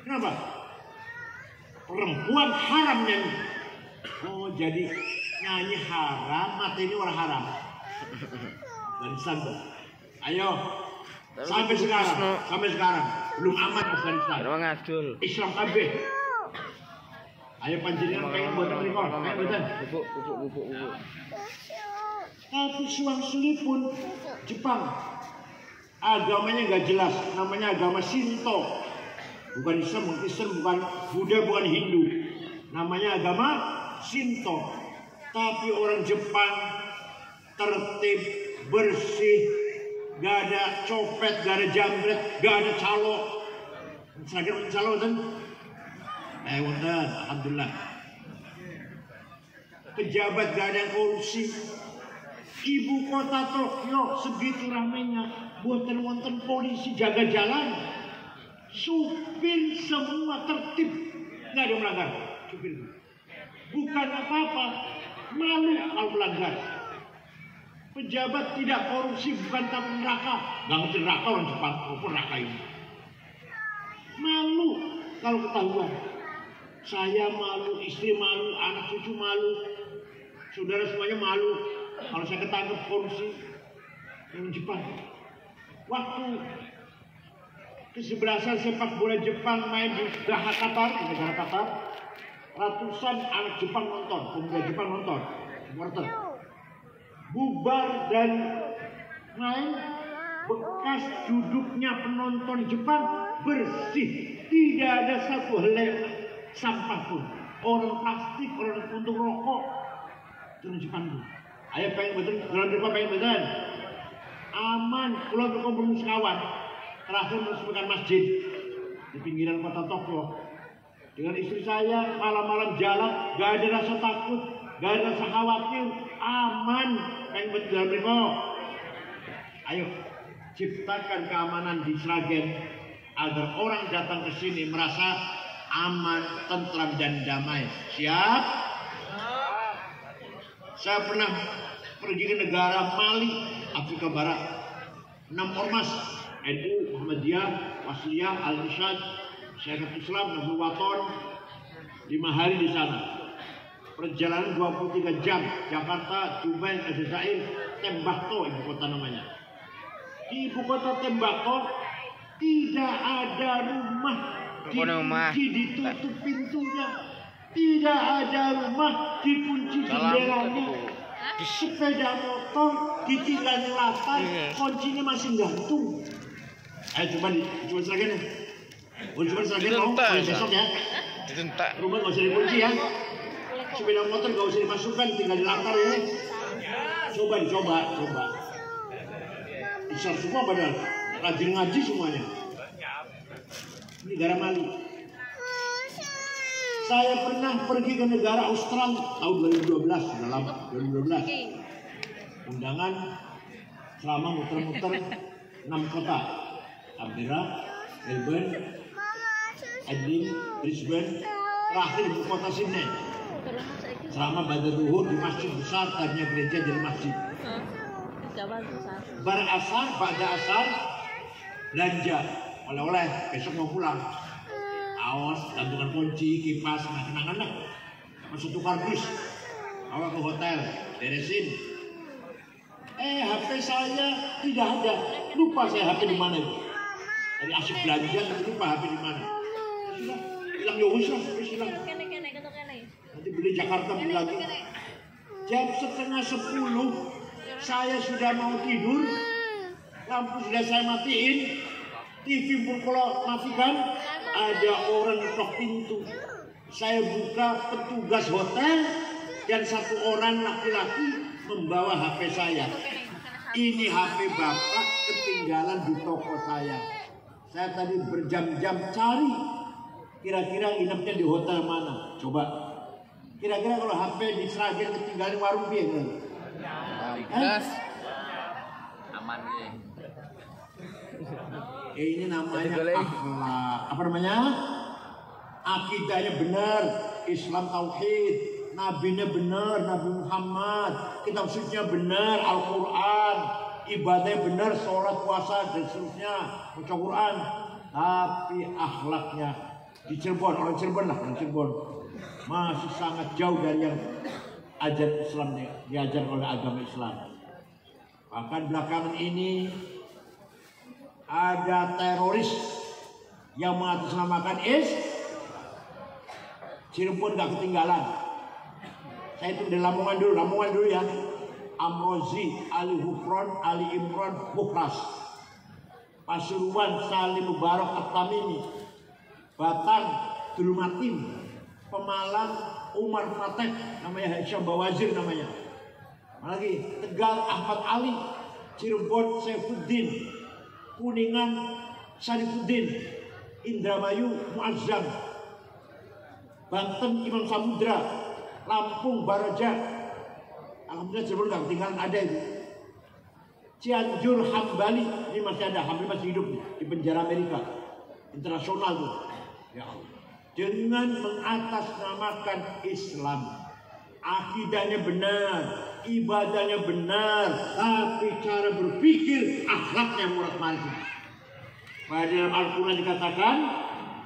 Speaker 1: Kenapa? Perempuan haram nyanyi. Oh, jadi nyanyi haram, mati ini orang haram. Afghanistan tuh. Ayo, sampai sekarang belum aman Afghanistan. Islam kabeh. Ayo panjenengan pengen buat rekor, pengen buatan. Bubuk. Tapi suang-suli pun Jepang agamanya nggak jelas, namanya agama Shinto. Bukan Islam, bukan Kristen, bukan Buddha, bukan Hindu. Namanya agama Shinto. Tapi orang Jepang tertib, bersih, gak ada copet, gak ada jambret, gak ada calo. Seragam calo kan? Wonten, alhamdulillah. Pejabat gak ada yang korupsi. Ibu kota Tokyo segitu ramenya, buatan wonten polisi jaga jalan. Supir semua tertib, nggak ada melanggar. Supir bukan apa-apa, malu kalau melanggar. Pejabat tidak korupsi, bukan takut neraka. Nggak ngerti neraka orang Jepang, apa neraka ini? Malu kalau ketahuan. Saya malu, istri malu, anak cucu malu, saudara semuanya malu kalau saya ketangkep korupsi orang Jepang. Waktu kesebelasan sepak bola Jepang main di Doha Qatar, di negara Qatar, ratusan anak Jepang nonton, pemuda Jepang nonton, supporter. Bubar dan main, bekas duduknya penonton Jepang bersih, tidak ada satu helai sampah pun, orang plastik, orang untuk rokok, itu Jepang tuh. Ayo pengen betul, kalau Jepang pengen betul, aman, kalau untuk kompromi sekawan. Terakhir meresmikan masjid di pinggiran kota Tokyo dengan istri saya, malam-malam jalan, gak ada rasa takut, gak ada rasa khawatir, aman. Pengen betul beriko. Ayo ciptakan keamanan di Sragen agar orang datang ke sini merasa aman, tentram dan damai. Siap? Saya pernah pergi ke negara Mali, Afrika Barat. 6 ormas NU, Muhammadiyah, Wasliyah, Al-Irsyad, Syarikat Islam, Nahdlatul Wathon, 5 hari di sana. Perjalanan 23 jam, Jakarta, Dubai, Aljazair, Tembakau, ibu kota namanya. Di ibu kota Tembakau tidak ada rumah, ditutup pintunya, tidak ada rumah, dikunci jendelanya. Sepeda motor ditinggal di latar, kuncinya masih gantung. Ayo coba Sragen. Coba Sragen mau besok ya. Rumah nggak usah dikunci ya. Sepeda motor nggak usah dimasukkan, tinggal di latar ya. Coba. Besar semua padahal, rajin ngaji semuanya. Ini negara Mali. Saya pernah pergi ke negara Australia tahun 2012, sudah lama, 2012. Undangan selama muter-muter 6 kota. Canberra, Melbourne, Adlin, Brisbane, terakhir di kota Sydney. Selama pada duhur di masjid besar, tadinya gereja jadi masjid. Berasar, pada asar, belanja, oleh-oleh, besok mau pulang. Awas, gantungan kunci, kipas, kenangan lah. Masuk tukar bus, bawa ke hotel, beresin. HP saya tidak ada, lupa saya HP di mana itu. Tadi asyik belanja, tapi lupa HP di mana. Hilang ya wis lah, hilang. Nanti beli Jakarta beli lagi. Jam 9:30 saya sudah mau tidur, lampu sudah saya matiin, TV pun kalau matikan, ada orang ketok pintu. Saya buka, petugas hotel dan satu orang laki-laki membawa HP saya. Ini HP bapak ketinggalan di toko saya. Saya tadi berjam-jam cari, kira-kira nginepnya di hotel mana. Coba, kira-kira kalau HP di Sragen ketinggalan warung piye?
Speaker 3: Aman nih.
Speaker 1: Ini namanya akhlak. Apa namanya? Akidahnya benar, Islam tauhid, nabinya benar, Nabi Muhammad, kitab sucinya benar, Al-Quran, ibadahnya benar, sholat, puasa dan seterusnya, baca Quran. Tapi akhlaknya di Cirebon, orang Cirebon lah, orang Cirebon masih sangat jauh dari yang ajar Islam diajar oleh agama Islam. Bahkan belakangan ini ada teroris yang mengatasnamakan Cirebon gak ketinggalan. Saya itu di Lamongan dulu ya. Amrozi, Ali Hufron, Ali Imron, Bukras, Pasuruan, Salim Mubarak At-Tamimi, Batang, Dulumatim, Pemalang, Umar Fateh, namanya Hisham Bawazir namanya. Lagi Tegal, Ahmad Ali, Cirebon, Saifuddin, Kuningan, Sarifuddin, Indramayu, Muazzam, Banten, Imam Samudra, Lampung, Baraja. Alhamdulillah Cirebon gak ketinggalan, ada itu. Cianjur, Hambali, ini masih ada, Hambali masih hidup di penjara Amerika internasional tuh. Ya Allah. Dengan mengatasnamakan Islam, akidahnya benar, ibadahnya benar, tapi cara berpikir akhlaknya murad-marid. Pada dalam Al-Quran dikatakan,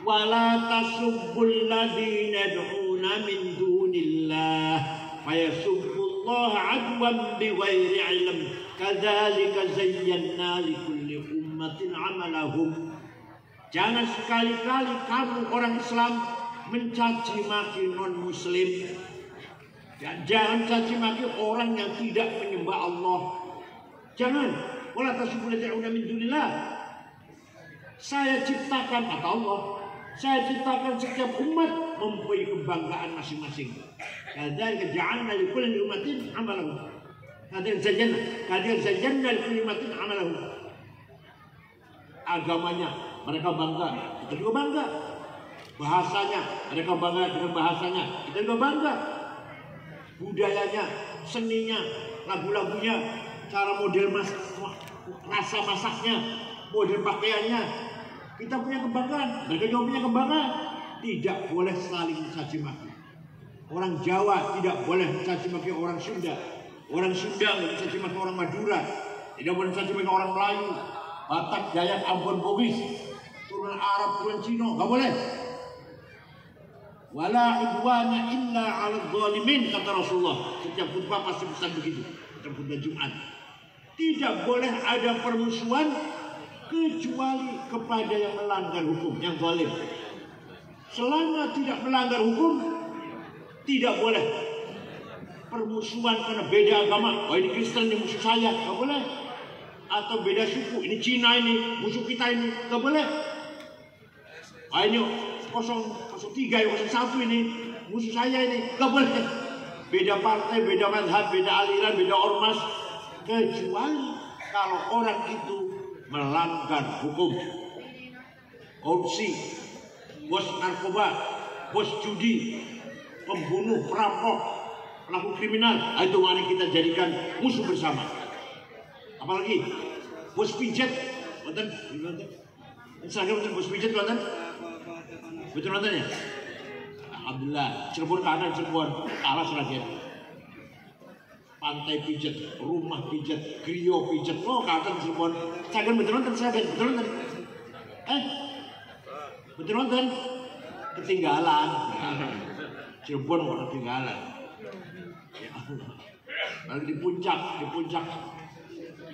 Speaker 1: wala tasubbul ladzina yad'una min dunillah fayasubbullaha adwan bighairi ilm kadzalika zayyana likulli ummatin amalahum. Jangan sekali-kali kamu orang Islam mencaci maki non-muslim, dan jangan caci maki orang yang tidak menyembah Allah. Jangan. Wala tasubbul ladzina yad'una min dunillah. Saya ciptakan, kata Allah, saya ciptakan setiap umat mempunyai kebanggaan masing-masing. Kadzalika ja'alna likulli ummatin amalahum. Kadzalika zayyana likulli ummatin amalahum. Agamanya mereka bangga, kita juga bangga. Bahasanya mereka bangga dengan bahasanya, kita juga bangga. Budayanya, seninya, lagu-lagunya, cara model rasa masaknya, model pakaiannya, kita punya kebanggaan, mereka juga punya kebanggaan. Tidak boleh saling mencaci maki. Orang Jawa tidak boleh mencaci maki orang Sunda. Orang Sunda tidak mencaci maki orang Madura. Tidak boleh mencaci maki orang Melayu, Batak, Dayak, Ambon, Bugis, turunan Arab, turunan Cina, nggak boleh. Wala udwana illa 'alal zalimin, kata Rasulullah. Setiap khutbah pasti pesan begitu. Setiap khutbah Jumat. Tidak boleh ada permusuhan kecuali kepada yang melanggar hukum, yang zalim. Selama tidak melanggar hukum, tidak boleh permusuhan karena beda agama. Oh, ini Kristen, ini musuh saya, nggak boleh. Atau beda suku, ini Cina, ini musuh kita, ini nggak boleh. Ah, ini 03, 01 ini musuh saya, ini nggak boleh. Beda partai, beda mazhab, beda aliran, beda ormas, kecuali kalau orang itu melanggar hukum. Korupsi, bos narkoba, bos judi, pembunuh, perampok, pelaku kriminal, itu mari kita jadikan musuh bersama. Apalagi bos pijat, wonten, Instagram bos pijat wonten. Betul nonton ya? Alhamdulillah. Cirebon kanan, Cirebon kalah Sragen. Pantai pijet, rumah pijet, griyo pijet. Oh kanan Cirebon. Sragen betul nonton Sragen, betul nonton. Betul nonton. Ketinggalan. Cirebon kok ketinggalan. Ya Allah. Lalu di puncak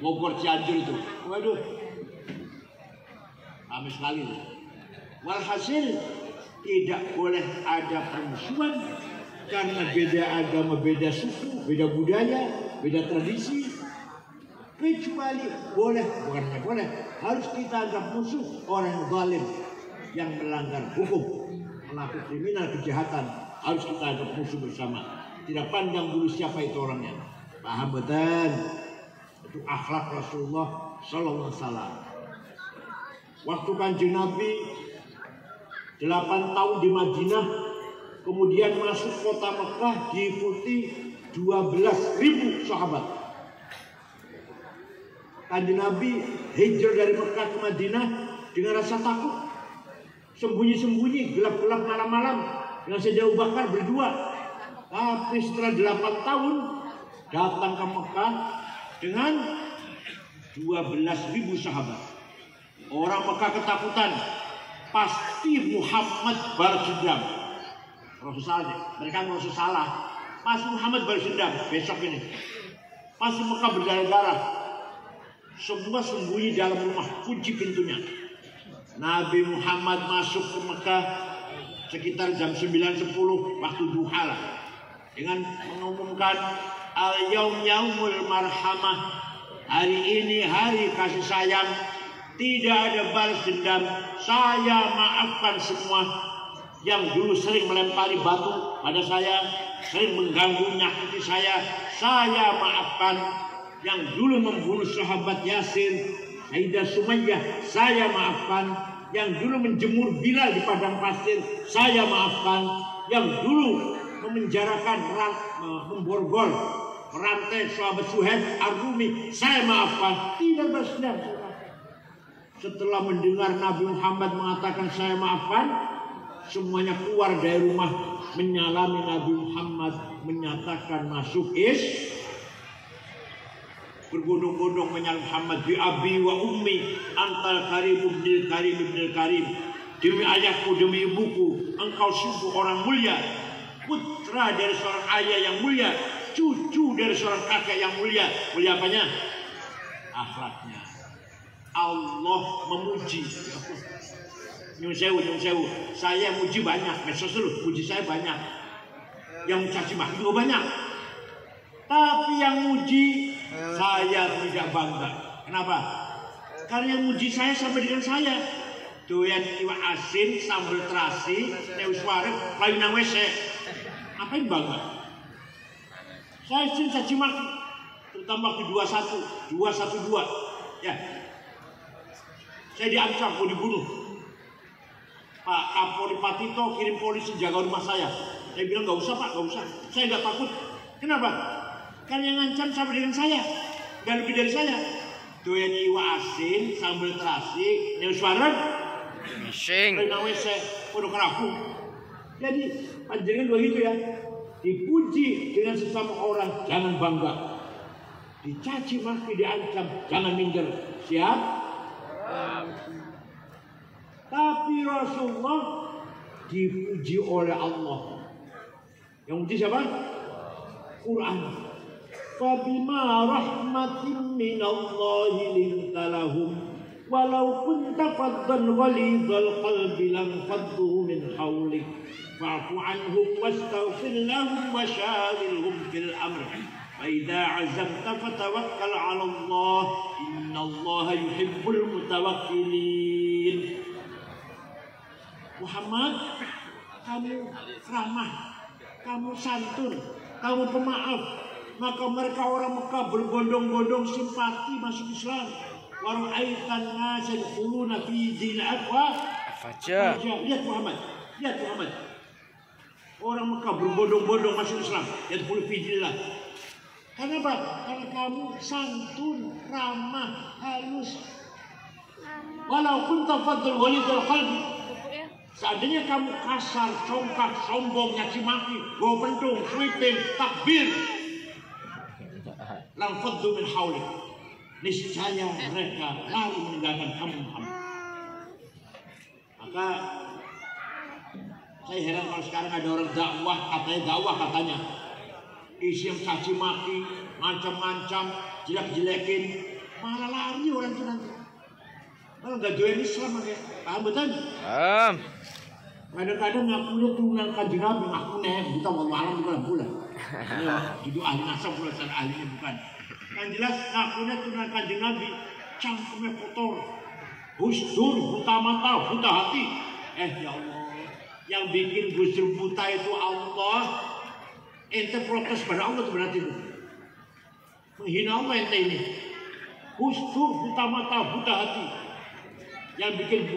Speaker 1: Bogor Cianjur itu. Waduh. Ramai sekali. Walhasil tidak boleh ada permusuhan karena beda agama, beda suku, beda budaya, beda tradisi. Kecuali boleh, bukannya boleh, harus kita anggap musuh orang zalim yang melanggar hukum, melakukan kriminal, kejahatan, harus kita anggap musuh bersama. Tidak pandang dulu siapa itu orangnya. Paham betul? Itu akhlak Rasulullah Sallallahu Alaihi Wasallam. Waktu Kanjeng Nabi 8 tahun di Madinah, kemudian masuk kota Mekah diikuti 12.000 sahabat. Kanjeng Nabi hijrah dari Mekah ke Madinah dengan rasa takut, sembunyi-sembunyi, gelap-gelap malam-malam dengan Sayyidina Abu Bakar berdua. Tapi setelah 8 tahun datang ke Mekah dengan 12.000 sahabat. Orang Mekah ketakutan, pasti Muhammad balas dendam. Rasulullah, mereka merasa salah. Pasti Muhammad balas dendam besok ini. Pasti Mekah berdarah-darah. Semua sembunyi dalam rumah, kunci pintunya. Nabi Muhammad masuk ke Mekah sekitar jam 9.10 waktu duha lah, dengan mengumumkan al-yaum yaumul marhamah. Hari ini hari kasih sayang. Tidak ada balas dendam. Saya maafkan semua yang dulu sering melempari batu pada saya, sering mengganggu nyakiti saya. Saya maafkan yang dulu membunuh sahabat Yasir, Sayyidah Sumayyah. Saya maafkan yang dulu menjemur Bilal di padang pasir. Saya maafkan yang dulu memenjarakan, memborgol, merantai sahabat Suhaib Ar-Rumi. Saya maafkan. Tidak balas dendam. Setelah mendengar Nabi Muhammad mengatakan saya maafkan, semuanya keluar dari rumah menyalami Nabi Muhammad, menyatakan masuk berbondong-bondong menyalami Muhammad. Bi abi wa ummi antal karim ibnil karim ibnil karim. Demi ayahku, demi ibuku, engkau sungguh orang mulia, putra dari seorang ayah yang mulia, cucu dari seorang kakek yang mulia. Mulia apanya? Akhlaknya. Allah memuji. Nyun sewu. Saya muji banyak, medsos dulu, muji saya banyak. Yang caci maki juga banyak. Tapi yang muji saya tidak bangga. Kenapa? Karena yang muji saya sama dengan saya. Doyan iwak asin, sambal terasi, neus wareg, lain nang WC. Ngapain bangga? Saya sering caci maki, terutama waktu 212. Ya. Saya diancam mau dibunuh. Pak Kapolri Patito kirim polisi jaga rumah saya. Saya bilang nggak usah Pak, nggak usah. Saya nggak takut. Kenapa? Karena yang ngancam sama dengan saya, nggak lebih dari saya. Doyan iwa asin, sambal terasi, neus wareg,
Speaker 2: Sing.
Speaker 1: lain WC, pondok kerapu. Jadi panjenengan begitu ya. Dipuji dengan sesama orang, jangan bangga. Dicaci maki, diancam, jangan minder. Siap? Tapi Rasulullah dipuji oleh Allah. Yang puji siapa? Quran. Fabima rahmatin minallahi linta lahum walau kunta faddan ghalidhal qalbi lam faddu min hawlik fa'fu anhum wastaghfir lahum wa shawirhum fil amr. فإذا عزمت فتوكل على الله إن الله يحب المتوكلين. Muhammad, kamu ramah, kamu santun, kamu pemaaf. Maka mereka orang Mekah berbondong-bondong simpati masuk Islam. Wa ra'aitan nasa yadkhuluna fi dinil afwaja. Lihat Muhammad. Orang Mekah berbondong-bondong masuk Islam. Yadkhulu fi dinillah. Kenapa? Karena kamu santun, ramah, halus. Walaupun tafadhul walidul qalbi. Seandainya kamu kasar, congkak, sombong, nyaci maki, bawa pendung, sweeping, takbir, lang faddu min haulik, niscaya mereka lari meninggalkan kamu Muhammad. Maka saya heran kalau sekarang ada orang dakwah katanya isi yang caci maki, ngancam-ngancam, jelek-jelekin, malah lari orang itu nanti. Kalau nggak join Islam aja, paham betul?
Speaker 2: Paham.
Speaker 1: Kadang-kadang ngakunya turunan kanjeng Nabi, ngaku kita mau malam bukan bulan. Itu ahli nasab bukan ahlinya bukan. Yang jelas ngakunya turunan kanjeng Nabi, cangkemnya kotor, husdur, buta mata, buta hati. Ya Allah, yang bikin husdur buta itu Allah. Ente protes pada Allah itu berarti itu menghina Allah ente ini. Husdur, buta mata, buta hati. Yang bikin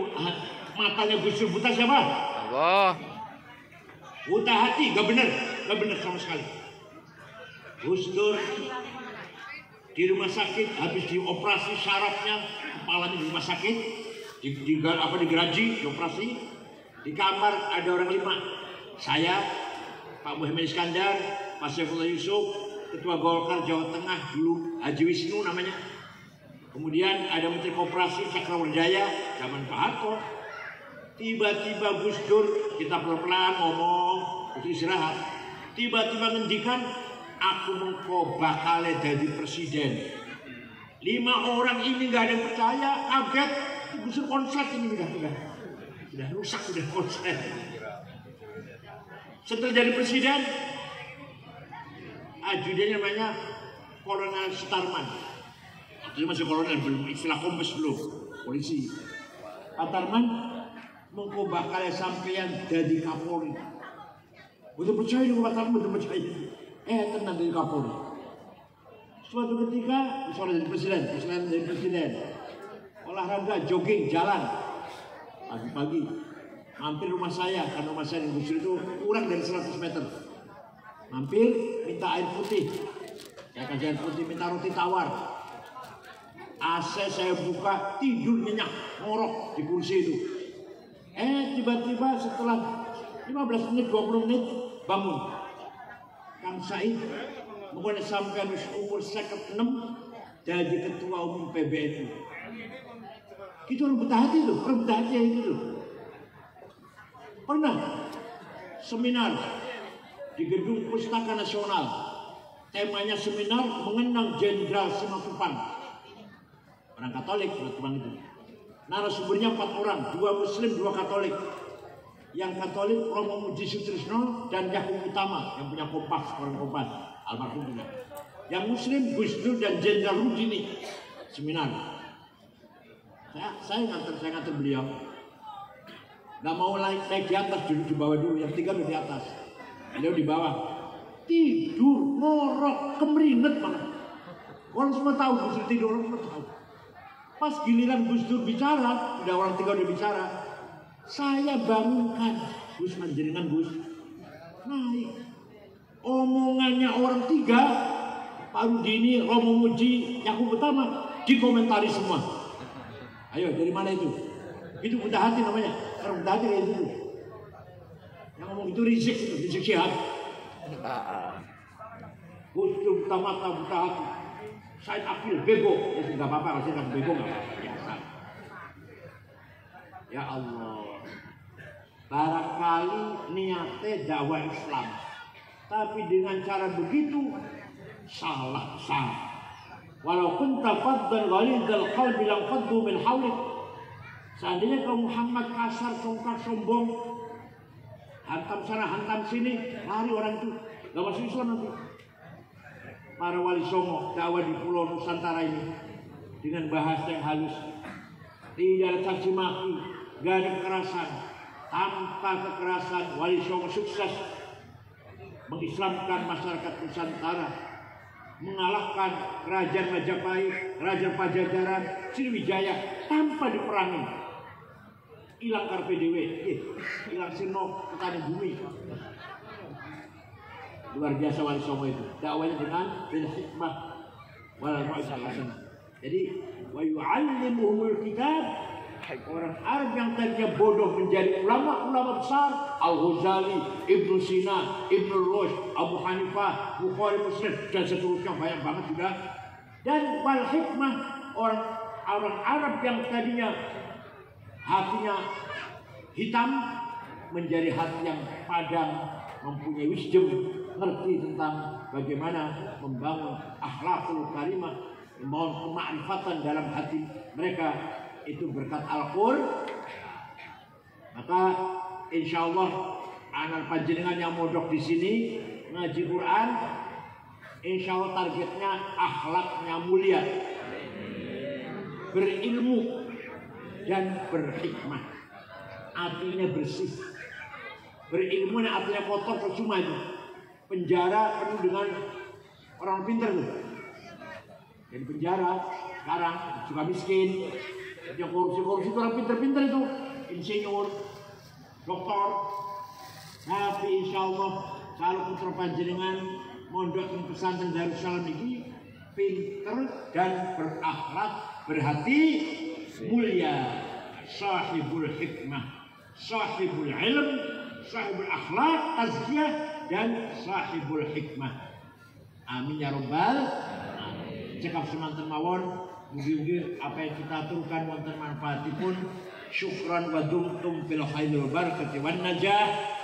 Speaker 1: matanya husdur buta siapa?
Speaker 2: Allah.
Speaker 1: Buta hati, gak benar sama sekali. Husdur di rumah sakit habis dioperasi sarafnya, kepalanya di rumah sakit, digeraji, dioperasi. Di kamar ada orang 5. Saya, Pak Muhammad Iskandar, Pak Saifullah Yusuf, Ketua Golkar Jawa Tengah dulu, Haji Wisnu namanya. Kemudian ada Menteri Koperasi Cakrawardaya, zaman Pak Harto. Tiba-tiba Gus Dur, kita pelan-pelan ngomong, itu istirahat. Tiba-tiba ngendikan, aku mengko bakal jadi presiden. 5 orang ini nggak ada yang percaya, kaget. Gus Dur konslet ini udah rusak, udah konslet. Setelah jadi presiden, ajudannya namanya Kolonel Sutarman. Waktu itu masih kolonel, belum istilah kombes belum, polisi. Pak Tarman mengko bakal sampeyan jadi Kapolri. Betul percaya dengan Pak Tarman, betul percaya. Tenang jadi Kapolri. Suatu ketika, misalnya jadi presiden, olahraga, jogging, jalan pagi-pagi, mampir rumah saya, karena rumah saya di Gusur itu kurang dari 100 meter. Mampir, minta air putih, saya kasih air putih, minta roti tawar. AC saya buka, tidur nyenyak, ngorok di kursi itu. Tiba-tiba setelah 15 menit, 20 menit, bangun. Kang Said, mungkin sampai umur 56, jadi ketua umum PBNU. Itu orang betah hati tuh, orang betah hati itu tuh. Pernah seminar di Gedung Pustaka Nasional. Temanya seminar mengenang Jenderal Simatupang. Orang Katolik, Simatupang itu. Narasumbernya 4 orang, 2 Muslim, 2 Katolik. Yang Katolik Romo Muji Sutrisno dan Yakub Utama yang punya Kompas, orang Kompas, almarhum juga. Yang Muslim Gus Dur dan Jenderal Rudini seminar. Saya nganter beliau. Gak mau naik di atas, duduk di bawah dulu. Yang 3 udah di atas, beliau di bawah. Tidur, ngorok, kemeringet mana. Orang semua tahu Gus Dur tidur, orang semua tahu. Pas giliran Gus Dur bicara, udah orang 3 udah bicara, saya bangunkan. Gus, manjeringan Gus, naik. Omongannya orang 3, Pak Rudini, Romo Muji, Yakub Utama, dikomentari semua. Ayo, dari mana itu? Itu buta hati namanya. Orang buta hati kayak gitu. Yang ngomong itu Rizik Syihab. Gus buta mata, buta hati. Said Akil bego. Ya nggak apa-apa, kalau saya nggak bego nggak apa-apa. Biasa. Ya Allah. Barangkali niatnya dakwah Islam, tapi dengan cara begitu salah besar. Walau kunta faddan ghalidhal qalbi lam faddu min hawlik. Seandainya kau Muhammad kasar, congkak, sombong, hantam sana, hantam sini, lari orang itu, gak masuk Islam nanti. Para wali songo dakwah di Pulau Nusantara ini dengan bahasa yang halus, tidak ada caci maki, gak ada kekerasan. Tanpa kekerasan, wali songo sukses mengislamkan masyarakat Nusantara, mengalahkan kerajaan Majapahit, kerajaan Pajajaran, Sriwijaya tanpa diperangi. Hilang KPDW, hilang Sino, petani bumi. Luar biasa wali songo itu. Dakwanya dengan bil hikmah wal mau'izah hasanah. Jadi wa yu'allimuhumul kitab Orang Arab yang tadinya bodoh menjadi ulama-ulama besar. Al-Ghazali, Ibnu Sina, Ibnu Rushd, Abu Hanifah, Bukhari, Muslim, dan seterusnya banyak banget sudah. Dan wal hikmah, orang Arab yang tadinya hatinya hitam menjadi hati yang padang, mempunyai wisdom, ngerti tentang bagaimana membangun akhlakul karimah, membangun kemakrifatan dalam hati mereka. Itu berkat Al-Qur'an. Maka insya Allah anak panjenengan yang mondok di sini ngaji Quran, insya Allah targetnya akhlaknya mulia, berilmu dan berhikmah, hatinya bersih. Berilmu yang artinya kotor percuma itu. Penjara penuh dengan orang pintar tuh. Jadi penjara sekarang suka miskin, yang korupsi itu orang pintar-pintar itu, insinyur, doktor. Tapi insya Allah kalau putra panjenengan mondok di pesantren Darussalam ini pintar dan berakhlak, berhati mulia, sahibul hikmah, sahibul ilm, sahibul akhlak, tazkiyah, dan sahibul hikmah. Amin ya rabbal alamin. Cekap semanten mawon. Mugi-mugi apa yang kita aturkan wonten manfaatipun. Syukran wa dumtum fil khairil barakati wan najah.